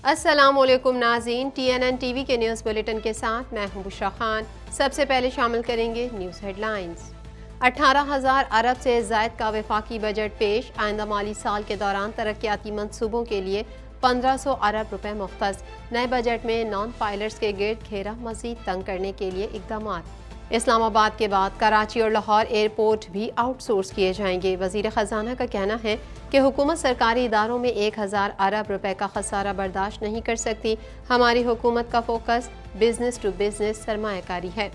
السلام علیکم ناظرین، TNN ٹی وی کے نیوز بلیٹن کے ساتھ میں ہوں بشرا خان۔ سب سے پہلے شامل کریں گے نیوز ہیڈ لائنز۔ 18,000 ارب سے زائد کا وفاقی بجٹ پیش، آئندہ مالی سال کے دوران ترقیاتی منصوبوں کے لیے 1500 ارب روپے مختص۔ نئے بجٹ میں نان فائلرز کے گرد گھیرا مزید تنگ کرنے کے لیے اقدامات۔ اسلام آباد کے بعد کراچی اور لاہور ایئرپورٹ بھی آؤٹ سورس کیے جائیں گے۔ وزیر خزانہ کا کہنا ہے کہ حکومت سرکاری اداروں میں 1000 ارب روپے کا خسارہ برداشت نہیں کر سکتی۔ ہماری حکومت کا فوکس بزنس ٹو بزنس سرمایہ کاری ہے۔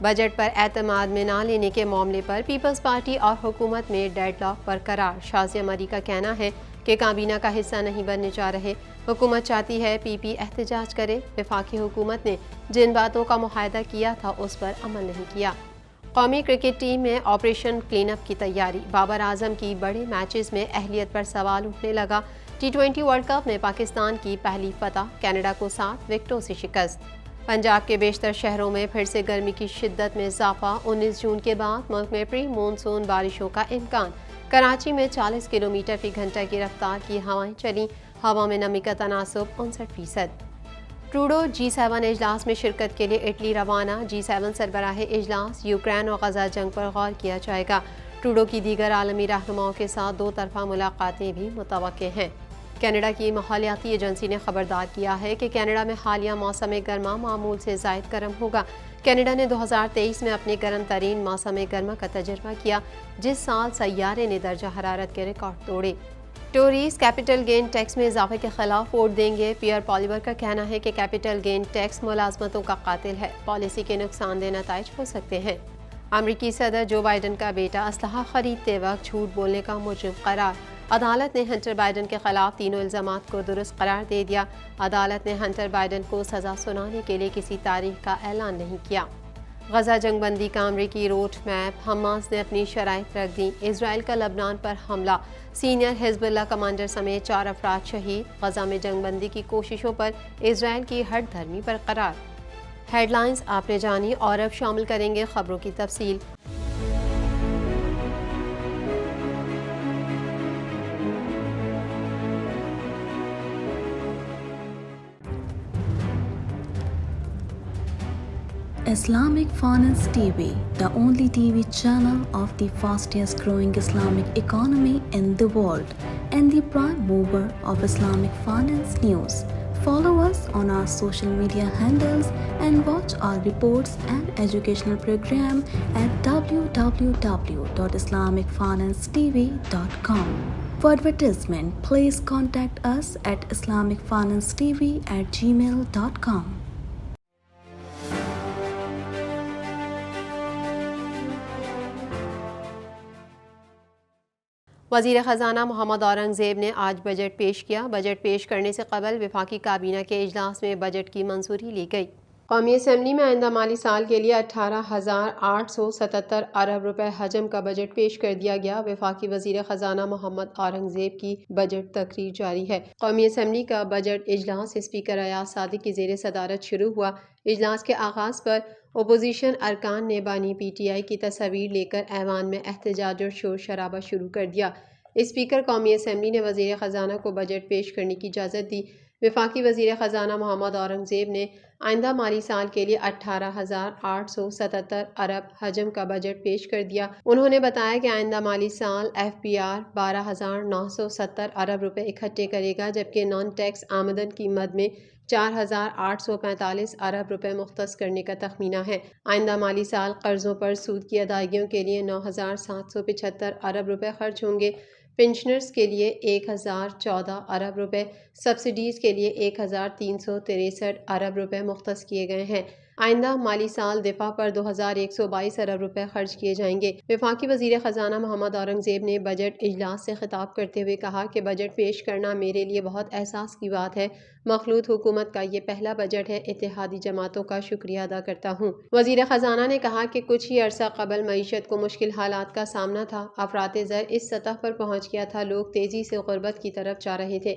بجٹ پر اعتماد میں نہ لینے کے معاملے پر پیپلز پارٹی اور حکومت میں ڈیڈ لاک برقرار۔ شازیہ مری کا کہنا ہے کہ کابینہ کا حصہ نہیں بننے جا رہے۔ حکومت چاہتی ہے پی احتجاج کرے۔ وفاقی حکومت نے جن باتوں کا معاہدہ کیا تھا اس پر عمل نہیں کیا۔ قومی کرکٹ ٹیم میں آپریشن کلین اپ کی تیاری۔ بابر اعظم کی بڑے میچز میں اہلیت پر سوال اٹھنے لگا۔ T20 ورلڈ کپ میں پاکستان کی پہلی فتح، کینیڈا کو 7 وکٹوں سے شکست۔ پنجاب کے بیشتر شہروں میں پھر سے گرمی کی شدت میں اضافہ۔ 19 جون کے بعد ملک میں پری مونسون بارشوں کا امکان۔ کراچی میں 40 کلومیٹر فی گھنٹہ کی رفتار کی ہوائیں چلیں۔ ہوا میں نمی کا تناسب 59%۔ ٹروڈو G7 اجلاس میں شرکت کے لیے اٹلی روانہ۔ G7 سربراہ اجلاس، یوکرین اور غزہ جنگ پر غور کیا جائے گا۔ ٹروڈو کی دیگر عالمی رہنماؤں کے ساتھ 2 طرفہ ملاقاتیں بھی متوقع ہیں۔ کینیڈا کی ماحولیاتی ایجنسی نے خبردار کیا ہے کہ کینیڈا میں حالیہ موسم گرما معمول سے زائد گرم ہوگا۔ کینیڈا نے 2023 میں اپنے گرم ترین موسم گرما کا تجربہ کیا، جس سال سیارے نے درجہ حرارت کے ریکارڈ توڑے۔ ٹوریز کیپٹل گین ٹیکس میں اضافے کے خلاف ووٹ دیں گے۔ پیئر پالیور کا کہنا ہے کہ کیپٹل گین ٹیکس ملازمتوں کا قاتل ہے، پالیسی کے نقصان دہ نتائج ہو سکتے ہیں۔ امریکی صدر جو بائیڈن کا بیٹا اسلحہ خریدتے وقت جھوٹ بولنے کا مجرم قرار۔ عدالت نے ہنٹر بائیڈن کے خلاف تینوں الزامات کو درست قرار دے دیا۔ عدالت نے ہنٹر بائیڈن کو سزا سنانے کے لیے کسی تاریخ کا اعلان نہیں کیا۔ غزہ جنگ بندی کا امریکی روڈ میپ، حماس نے اپنی شرائط رکھ دیں۔ اسرائیل کا لبنان پر حملہ، سینئر حزب اللہ کمانڈر سمیت 4 افراد شہید۔ غزہ میں جنگ بندی کی کوششوں پر اسرائیل کی ہٹ دھرمی برقرار۔ ہیڈ لائنز آپ نے جانی، اور اب شامل کریں گے خبروں کی تفصیل۔ Islamic Finance TV, the only TV channel of the fastest growing Islamic economy in the world and the prime mover of Islamic finance news. Follow us on our social media handles and watch our reports and educational program at www.islamicfinancetv.com. For advertisement, please contact us at islamicfinancetv@gmail.com. وزیر خزانہ محمد اورنگزیب نے آج budget پیش کیا۔ Budget پیش کرنے سے قبل وفاقی کابینہ کے اجلاس میں بجٹ کی منظوری لی گئی۔ قومی اسمبلی میں آئندہ مالی سال کے لیے 18,877 ارب روپے حجم کا بجٹ پیش کر دیا گیا۔ وفاقی وزیر خزانہ محمد اورنگزیب کی بجٹ تقریر جاری ہے۔ قومی اسمبلی کا بجٹ اجلاس اسپیکر ایاز صادق کی زیر صدارت شروع ہوا۔ اجلاس کے آغاز پر اپوزیشن ارکان نے بانی PTI کی تصاویر لے کر ایوان میں احتجاج اور شور شرابہ شروع کر دیا۔ اسپیکر قومی اسمبلی نے وزیر خزانہ کو بجٹ پیش کرنے کی اجازت دی۔ وفاقی وزیر خزانہ محمد اورنگزیب نے آئندہ مالی سال کے لیے 18,877 ارب حجم کا بجٹ پیش کر دیا۔ انہوں نے بتایا کہ آئندہ مالی سال FBR 12,970 ارب روپے اکٹھے کرے گا، جبکہ نان ٹیکس آمدن کی مد میں 4,845 ارب روپے مختص کرنے کا تخمینہ ہے۔ آئندہ مالی سال قرضوں پر سود کی ادائیگیوں کے لیے 9,775 ارب روپے خرچ ہوں گے۔ پنشنرز کے لیے 1,014 ارب روپے، سبسڈیز کے لیے 1,363 ارب روپے مختص کیے گئے ہیں۔ آئندہ مالی سال دفاع پر 2,122 ارب روپے خرچ کیے جائیں گے۔ وفاقی وزیر خزانہ محمد اورنگزیب نے بجٹ اجلاس سے خطاب کرتے ہوئے کہا کہ بجٹ پیش کرنا میرے لیے بہت احساس کی بات ہے۔ مخلوط حکومت کا یہ پہلا بجٹ ہے۔ اتحادی جماعتوں کا شکریہ ادا کرتا ہوں۔ وزیر خزانہ نے کہا کہ کچھ ہی عرصہ قبل معیشت کو مشکل حالات کا سامنا تھا۔ افراط زر اس سطح پر پہنچ گیا تھا، لوگ تیزی سے غربت کی طرف جا رہے تھے۔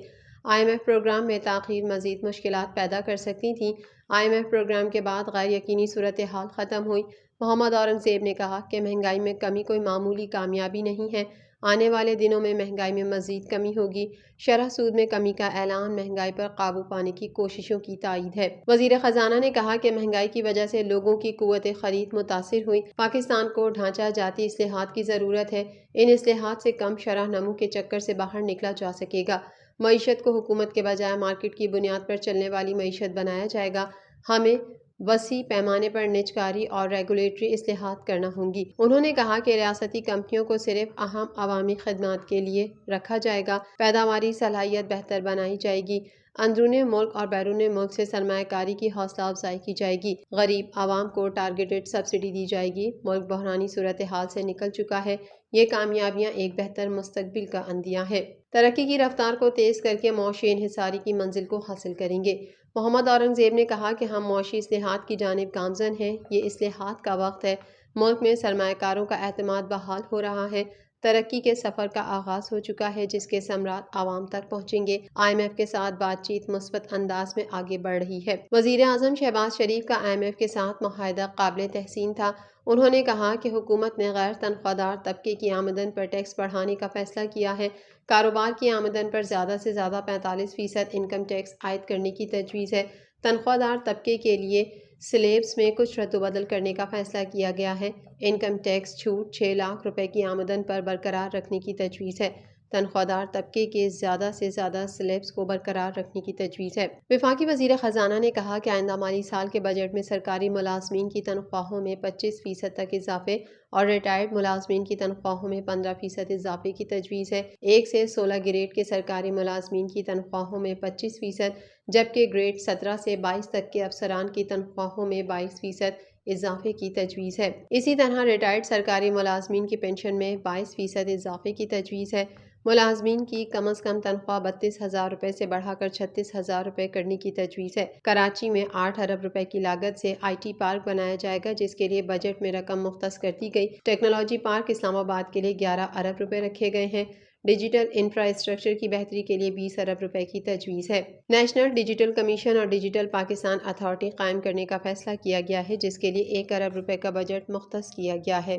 IMF پروگرام میں تاخیر مزید مشکلات پیدا کر سکتی تھی۔ IMF پروگرام کے بعد غیر یقینی صورتحال ختم ہوئی۔ محمد اورنگزیب نے کہا کہ مہنگائی میں کمی کوئی معمولی کامیابی نہیں ہے۔ آنے والے دنوں میں مہنگائی میں مزید کمی ہوگی۔ شرح سود میں کمی کا اعلان مہنگائی پر قابو پانے کی کوششوں کی تائید ہے۔ وزیر خزانہ نے کہا کہ مہنگائی کی وجہ سے لوگوں کی قوت خرید متاثر ہوئی۔ پاکستان کو ڈھانچہ جاتی اصلاحات کی ضرورت ہے۔ ان اصلاحات سے کم شرح نمو کے چکر سے باہر نکلا جا سکے گا۔ معیشت کو حکومت کے بجائے مارکیٹ کی بنیاد پر چلنے والی معیشت بنایا جائے گا۔ ہمیں وسیع پیمانے پر نجکاری اور ریگولیٹری اصلاحات کرنا ہوں گی۔ انہوں نے کہا کہ ریاستی کمپنیوں کو صرف اہم عوامی خدمات کے لیے رکھا جائے گا۔ پیداواری صلاحیت بہتر بنائی جائے گی۔ اندرون ملک اور بیرون ملک سے سرمایہ کاری کی حوصلہ افزائی کی جائے گی۔ غریب عوام کو ٹارگیٹڈ سبسڈی دی جائے گی۔ ملک بحرانی صورتحال سے نکل چکا ہے۔ یہ کامیابیاں ایک بہتر مستقبل کا عندیہ ہے۔ ترقی کی رفتار کو تیز کر کے معاشی انحصاری کی منزل کو حاصل کریں گے۔ محمد اورنگزیب نے کہا کہ ہم معاشی اصلاحات کی جانب گامزن ہیں۔ یہ اصلاحات کا وقت ہے۔ ملک میں سرمایہ کاروں کا اعتماد بحال ہو رہا ہے۔ ترقی کے سفر کا آغاز ہو چکا ہے جس کے ثمرات عوام تک پہنچیں گے۔ IMF کے ساتھ بات چیت مثبت انداز میں آگے بڑھ رہی ہے۔ وزیر اعظم شہباز شریف کا IMF کے ساتھ معاہدہ قابل تحسین تھا۔ انہوں نے کہا کہ حکومت نے غیر تنخواہ دار طبقے کی آمدن پر ٹیکس بڑھانے کا فیصلہ کیا ہے۔ کاروبار کی آمدن پر زیادہ سے زیادہ 45% انکم ٹیکس عائد کرنے کی تجویز ہے۔ تنخواہ دار طبقے کے لیے سلیبس میں کچھ رد و بدل کرنے کا فیصلہ کیا گیا ہے۔ انکم ٹیکس چھوٹ 6 لاکھ روپے کی آمدن پر برقرار رکھنے کی تجویز ہے۔ تنخواہ دار طبقے کے زیادہ سے زیادہ سلیبس کو برقرار رکھنے کی تجویز ہے۔ وفاقی وزیر خزانہ نے کہا کہ آئندہ مالی سال کے بجٹ میں سرکاری ملازمین کی تنخواہوں میں 25% تک اضافے اور ریٹائرڈ ملازمین کی تنخواہوں میں 15% اضافے کی تجویز ہے۔ 1 سے 16 گریڈ کے سرکاری ملازمین کی تنخواہوں میں 25%، جبکہ گریڈ 17 سے 22 تک کے افسران کی تنخواہوں میں 22% اضافے کی تجویز ہے۔ اسی طرح ریٹائرڈ سرکاری ملازمین کی پنشن میں 22% اضافے کی تجویز ہے۔ ملازمین کی کم از کم تنخواہ 32,000 روپے سے بڑھا کر 36,000 روپے کرنے کی تجویز ہے۔ کراچی میں 8 ارب روپے کی لاگت سے IT پارک بنایا جائے گا جس کے لیے بجٹ میں رقم مختص کر دی گئی۔ ٹیکنالوجی پارک اسلام آباد کے لیے 11 ارب روپے رکھے گئے ہیں۔ ڈیجیٹل انفراسٹرکچر کی بہتری کے لیے 20 ارب روپے کی تجویز ہے۔ نیشنل ڈیجیٹل کمیشن اور ڈیجیٹل پاکستان اتھارٹی قائم کرنے کا فیصلہ کیا گیا ہے جس کے لیے 1 ارب روپے کا بجٹ مختص کیا گیا ہے۔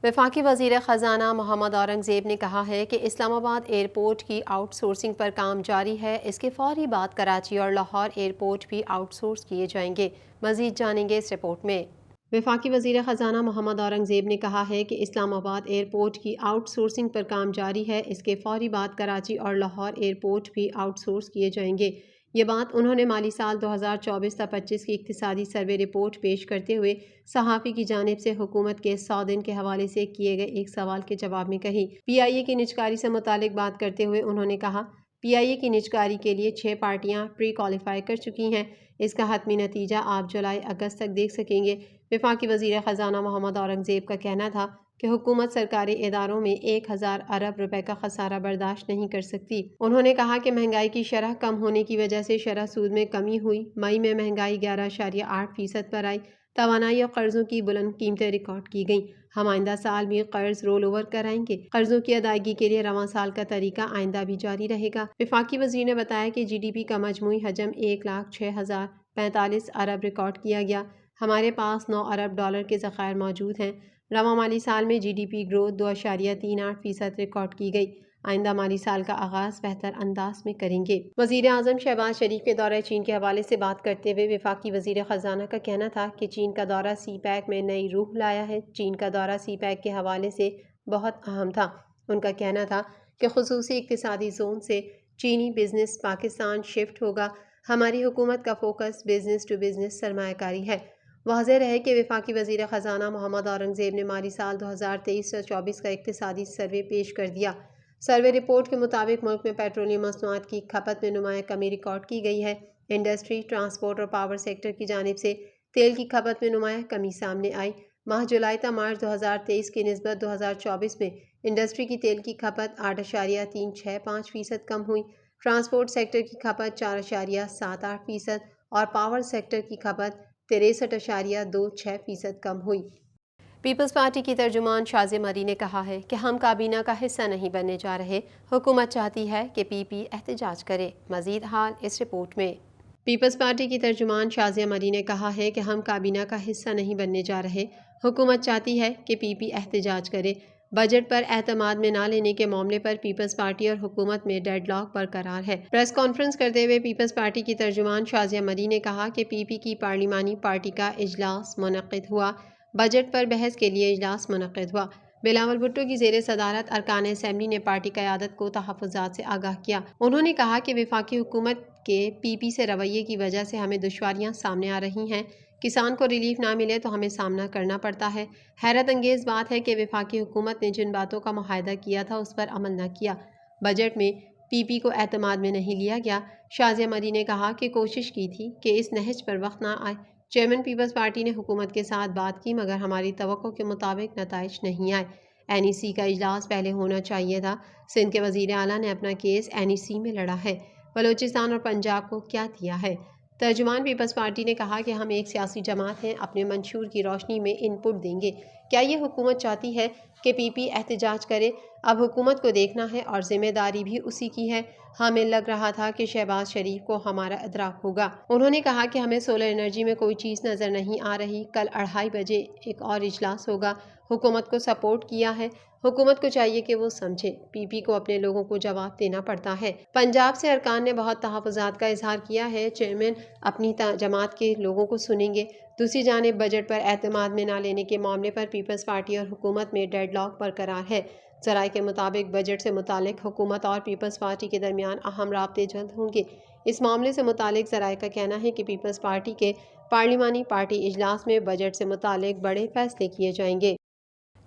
وفاقی وزیر خزانہ محمد اورنگزیب نے کہا ہے کہ اسلام آباد ایئرپورٹ کی آؤٹ سورسنگ پر کام جاری ہے۔ اس کے فوری بعد کراچی اور لاہور ایئرپورٹ بھی آؤٹ سورس کیے جائیں گے۔ مزید جانیں گے اس رپورٹ میں۔ وفاقی وزیر خزانہ محمد اورنگزیب نے کہا ہے کہ اسلام آباد ایئرپورٹ کی آؤٹ سورسنگ پر کام جاری ہے۔ اس کے فوری بعد کراچی اور لاہور ایئرپورٹ بھی آؤٹ سورس کیے جائیں گے۔ یہ بات انہوں نے مالی سال 2024-25 کی اقتصادی سروے رپورٹ پیش کرتے ہوئے صحافی کی جانب سے حکومت کے 100 دن کے حوالے سے کیے گئے ایک سوال کے جواب میں کہی۔ PIA کی نجکاری سے متعلق بات کرتے ہوئے انہوں نے کہا PIA کی نجکاری کے لیے 6 پارٹیاں پری کوالیفائی کر چکی ہیں۔ اس کا حتمی نتیجہ آپ جولائی-اگست تک دیکھ سکیں گے۔ وفاقی وزیر خزانہ محمد اورنگزیب کا کہنا تھا کہ حکومت سرکاری اداروں میں 1000 ارب روپے کا خسارہ برداشت نہیں کر سکتی۔ انہوں نے کہا کہ مہنگائی کی شرح کم ہونے کی وجہ سے شرح سود میں کمی ہوئی۔ مئی میں مہنگائی 11.8% پر آئی۔ توانائی اور قرضوں کی بلند قیمتیں ریکارڈ کی گئیں۔ ہم آئندہ سال بھی قرض رول اوور کرائیں گے۔ قرضوں کی ادائیگی کے لیے رواں سال کا طریقہ آئندہ بھی جاری رہے گا۔ وفاقی وزیر نے بتایا کہ GDP کا مجموعی حجم 1,06,045 ارب ریکارڈ کیا گیا۔ ہمارے پاس 9 ارب ڈالر کے ذخائر موجود ہیں۔ رواں مالی سال میں GDP گروتھ 2.38% ریکارڈ کی گئی۔ آئندہ مالی سال کا آغاز بہتر انداز میں کریں گے۔ وزیر اعظم شہباز شریف کے دورہ چین کے حوالے سے بات کرتے ہوئے وفاقی وزیر خزانہ کا کہنا تھا کہ چین کا دورہ CPEC میں نئی روح لایا ہے۔ چین کا دورہ CPEC کے حوالے سے بہت اہم تھا۔ ان کا کہنا تھا کہ خصوصی اقتصادی زون سے چینی بزنس پاکستان شفٹ ہوگا۔ ہماری حکومت کا فوکس بزنس ٹو بزنس سرمایہ کاری ہے۔ واضح رہے کہ وفاقی وزیر خزانہ محمد اورنگزیب نے مالی سال 2023-24 کا اقتصادی سروے پیش کر دیا۔ سروے رپورٹ کے مطابق ملک میں پیٹرولیم مصنوعات کی کھپت میں نمایاں کمی ریکارڈ کی گئی ہے۔ انڈسٹری، ٹرانسپورٹ اور پاور سیکٹر کی جانب سے تیل کی کھپت میں نمایاں کمی سامنے آئی۔ ماہ جولائی تا مارچ 2023 کی نسبت 2024 میں انڈسٹری کی تیل کی کھپت 8.365% کم ہوئی۔ ٹرانسپورٹ سیکٹر کی کھپت 4.78% اور پاور سیکٹر کی کھپت 63.26% کم ہوئی۔ پیپلز پارٹی کی ترجمان شازیہ مری نے کہا ہے کہ ہم کابینہ کا حصہ نہیں بننے جا رہے۔ حکومت چاہتی ہے کہ PP احتجاج کرے۔ مزید حال اس رپورٹ میں۔ پیپلز پارٹی کی ترجمان شازیہ مری نے کہا ہے کہ ہم کابینہ کا حصہ نہیں بننے جا رہے۔ حکومت چاہتی ہے کہ PP احتجاج کرے۔ بجٹ پر اعتماد میں نہ لینے کے معاملے پر پیپلز پارٹی اور حکومت میں ڈیڈ لاک برقرار ہے۔ پریس کانفرنس کرتے ہوئے پیپلز پارٹی کی ترجمان شازیہ مری نے کہا کہ پی پی کی پارلیمانی پارٹی کا اجلاس منعقد ہوا، بجٹ پر بحث کے لیے اجلاس منعقد ہوا۔ بلاول بھٹو کی زیر صدارت ارکان اسمبلی نے پارٹی قیادت کو تحفظات سے آگاہ کیا۔ انہوں نے کہا کہ وفاقی حکومت کے پی پی سے رویے کی وجہ سے ہمیں دشواریاں سامنے آ رہی ہیں، کسان کو ریلیف نہ ملے تو ہمیں سامنا کرنا پڑتا ہے۔ حیرت انگیز بات ہے کہ وفاقی حکومت نے جن باتوں کا معاہدہ کیا تھا اس پر عمل نہ کیا۔ بجٹ میں پی پی کو اعتماد میں نہیں لیا گیا۔ شازیہ مری نے کہا کہ کوشش کی تھی کہ اس نہج پر وقت نہ آئے۔ چیئرمین پیپلز پارٹی نے حکومت کے ساتھ بات کی مگر ہماری توقع کے مطابق نتائج نہیں آئے۔ این ای سی کا اجلاس پہلے ہونا چاہیے تھا۔ سندھ کے وزیر اعلیٰ نے اپنا کیس این ای سی میں لڑا ہے، بلوچستان اور پنجاب کو کیا دیا ہے؟ ترجمان پیپلز پارٹی نے کہا کہ ہم ایک سیاسی جماعت ہیں، اپنے منشور کی روشنی میں ان پٹ دیں گے۔ کیا یہ حکومت چاہتی ہے کہ پی پی احتجاج کرے؟ اب حکومت کو دیکھنا ہے اور ذمہ داری بھی اسی کی ہے۔ ہمیں لگ رہا تھا کہ شہباز شریف کو ہمارا ادراک ہوگا۔ انہوں نے کہا کہ ہمیں سولر انرجی میں کوئی چیز نظر نہیں آ رہی۔ کل 2:30 بجے ایک اور اجلاس ہوگا۔ حکومت کو سپورٹ کیا ہے۔ حکومت کو چاہیے کہ وہ سمجھے پی پی کو اپنے لوگوں کو جواب دینا پڑتا ہے۔ پنجاب سے ارکان نے بہت تحفظات کا اظہار کیا ہے۔ چیئرمین اپنی جماعت کے لوگوں کو سنیں گے۔ دوسری جانب بجٹ پر اعتماد میں نہ لینے کے معاملے پر پیپلز پارٹی اور حکومت میں ڈیڈ لاک برقرار ہے۔ ذرائع کے مطابق بجٹ سے متعلق حکومت اور پیپلز پارٹی کے درمیان اہم رابطے جلد ہوں گے۔ اس معاملے سے متعلق ذرائع کا کہنا ہے کہ پیپلز پارٹی کے پارلیمانی پارٹی اجلاس میں بجٹ سے متعلق بڑے فیصلے کیے جائیں گے۔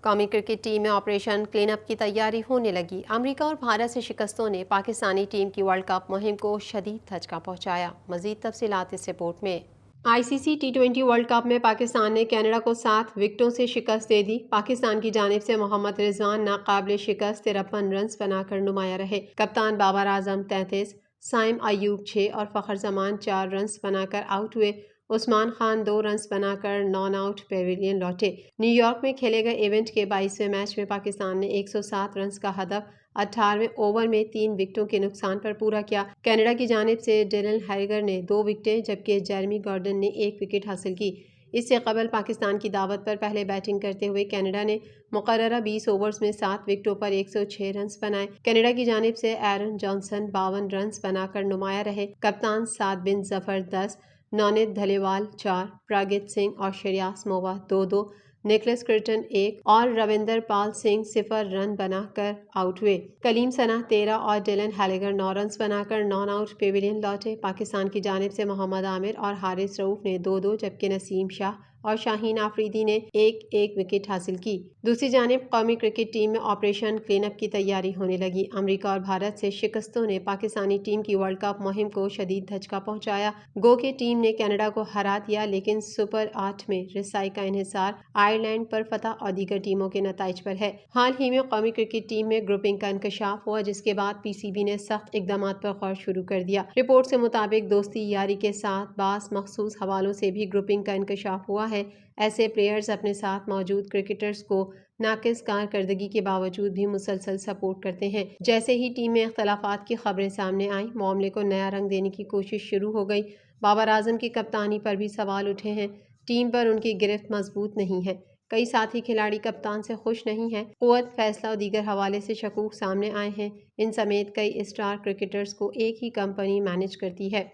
قومی کرکٹ ٹیم میں آپریشن کلین اپ کی تیاری ہونے لگی۔ امریکہ اور بھارت سے شکستوں نے پاکستانی ٹیم کی ورلڈ کپ مہم کو شدید دھچکا پہنچایا۔ مزید تفصیلات اس رپورٹ میں۔ آئی سی سی T20 ورلڈ کپ میں پاکستان نے کینیڈا کو 7 وکٹوں سے شکست دے دی۔ پاکستان کی جانب سے محمد رضوان ناقابل شکست 53 رنز بنا کر نمایاں رہے۔ کپتان بابر اعظم 33، سائم ایوب 6 اور فخر زمان 4 رنز بنا کر آؤٹ ہوئے۔ عثمان خان 2 رنز بنا کر نان آؤٹ پیویلین لوٹے۔ نیو یارک میں کھیلے گئے ایونٹ کے 22ویں میچ میں پاکستان نے 107 رنز کا ہدف 18ویں اوور میں 3 وکٹوں کے نقصان پر پورا کیا۔ کینیڈا کی جانب سے ڈیلن ہیریگر نے 2 وکٹیں جبکہ جیرمی گارڈن نے 1 وکٹ حاصل کی۔ اس سے قبل پاکستان کی دعوت پر پہلے بیٹنگ کرتے ہوئے کینیڈا نے مقررہ 20 اوورز میں 7 وکٹوں پر 106 رنز بنائے۔ کینیڈا کی جانب سے ایرن جانسن 52 رنز بنا کر نمایاں رہے۔ کپتان سعد بن ظفر 10، نونید دھلیوال 4، پراگت سنگھ اور شریاس مووا 2-2، نکلس کرٹن 1 اور روندر پال سنگھ 0 رن بنا کر آؤٹ ہوئے۔ کلیم ثنا 13 اور ڈیلن ہیریگر 9 رنز بنا کر نان آؤٹ پیویلین لوٹے۔ پاکستان کی جانب سے محمد عامر اور حارث رؤوف نے 2-2 جبکہ نسیم شاہ اور شاہین آفریدی نے 1-1 وکٹ حاصل کی۔ دوسری جانب قومی کرکٹ ٹیم میں آپریشن کلین اپ کی تیاری ہونے لگی۔ امریکہ اور بھارت سے شکستوں نے پاکستانی ٹیم کی ورلڈ کپ مہم کو شدید دھچکا پہنچایا۔ گو کہ ٹیم نے کینیڈا کو ہرا دیا لیکن سپر 8 میں رسائی کا انحصار آئرلینڈ پر فتح اور دیگر ٹیموں کے نتائج پر ہے۔ حال ہی میں قومی کرکٹ ٹیم میں گروپنگ کا انکشاف ہوا جس کے بعد پی سی بی نے سخت اقدامات پر غور شروع کر دیا۔ رپورٹ سے مطابق دوستی یاری کے ساتھ بعض مخصوص حوالوں سے بھی گروپنگ کا انکشاف ہوا ہے۔ ایسے پلیئرز اپنے ساتھ موجود کرکٹرز کو ناقص کارکردگی کے باوجود بھی مسلسل سپورٹ کرتے ہیں۔ جیسے ہی ٹیم میں اختلافات کی خبریں سامنے آئیں، معاملے کو نیا رنگ دینے کی کوشش شروع ہو گئی۔ بابر اعظم کی کپتانی پر بھی سوال اٹھے ہیں۔ ٹیم پر ان کی گرفت مضبوط نہیں ہے۔ کئی ساتھی کھلاڑی کپتان سے خوش نہیں ہیں۔ قوت، فیصلہ اور دیگر حوالے سے شکوک سامنے آئے ہیں۔ ان سمیت کئی اسٹار کرکٹرز کو ایک ہی کمپنی مینیج کرتی ہے۔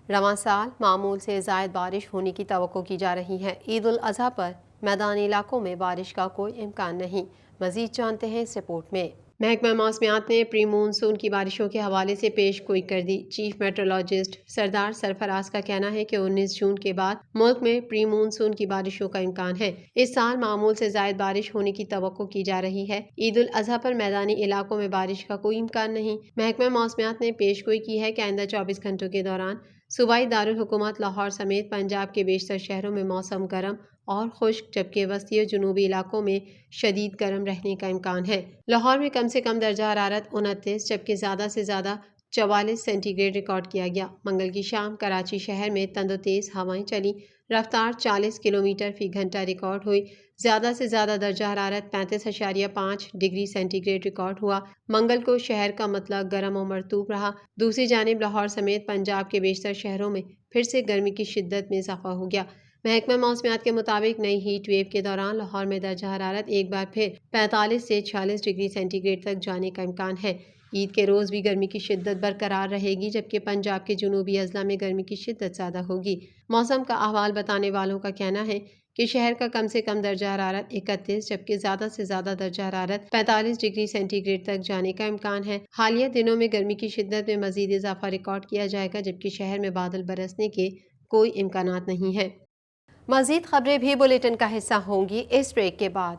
رواں سال معمول سے زائد بارش ہونے کی توقع کی جا رہی ہے۔ عید الاضحیٰ پر میدانی علاقوں میں بارش کا کوئی امکان نہیں۔ مزید جانتے ہیں اس رپورٹ میں۔ محکمہ موسمیات نے پری مونسون کی بارشوں کے حوالے سے پیش گوئی کر دی۔ چیف میٹرولوجسٹ سردار سرفراز کا کہنا ہے کہ 19 جون کے بعد ملک میں پری مونسون کی بارشوں کا امکان ہے۔ اس سال معمول سے زائد بارش ہونے کی توقع کی جا رہی ہے۔ عید الاضحیٰ پر میدانی علاقوں میں بارش کا کوئی امکان نہیں۔ محکمہ موسمیات نے پیش گوئی کی ہے کہ آئندہ 24 گھنٹوں کے دوران صوبائی دارالحکومت لاہور سمیت پنجاب کے بیشتر شہروں میں موسم گرم اور خشک جبکہ وسطی اور جنوبی علاقوں میں شدید گرم رہنے کا امکان ہے۔ لاہور میں کم سے کم درجہ حرارت 29 جبکہ زیادہ سے زیادہ 44 سینٹی گریڈ ریکارڈ کیا گیا۔ منگل کی شام کراچی شہر میں تند و تیز ہوائیں چلیں۔ رفتار 40 کلومیٹر فی گھنٹہ ریکارڈ ہوئی۔ زیادہ سے زیادہ درجہ حرارت 35.5 ڈگری سینٹی گریڈ ریکارڈ ہوا۔ منگل کو شہر کا مطلق گرم و مرطوب رہا۔ دوسری جانب لاہور سمیت پنجاب کے بیشتر شہروں میں پھر سے گرمی کی شدت میں اضافہ ہو گیا۔ محکمہ موسمیات کے مطابق نئی ہیٹ ویو کے دوران لاہور میں درجہ حرارت ایک بار پھر 45 سے 46 ڈگری سینٹی گریڈ تک جانے کا امکان ہے۔ عید کے روز بھی گرمی کی شدت برقرار رہے گی، جبکہ پنجاب کے جنوبی اضلاع میں گرمی کی شدت زیادہ ہوگی۔ موسم کا احوال بتانے والوں کا کہنا ہے کہ شہر کا کم سے کم درجہ حرارت 31 جبکہ زیادہ سے زیادہ درجہ حرارت 45 ڈگری سینٹی گریڈ تک جانے کا امکان ہے۔ حالیہ دنوں میں گرمی کی شدت میں مزید اضافہ ریکارڈ کیا جائے گا، جبکہ شہر میں بادل برسنے کے کوئی امکانات نہیں ہیں۔ مزید خبریں بھی بلیٹن کا حصہ ہوں گی اس بریک کے بعد۔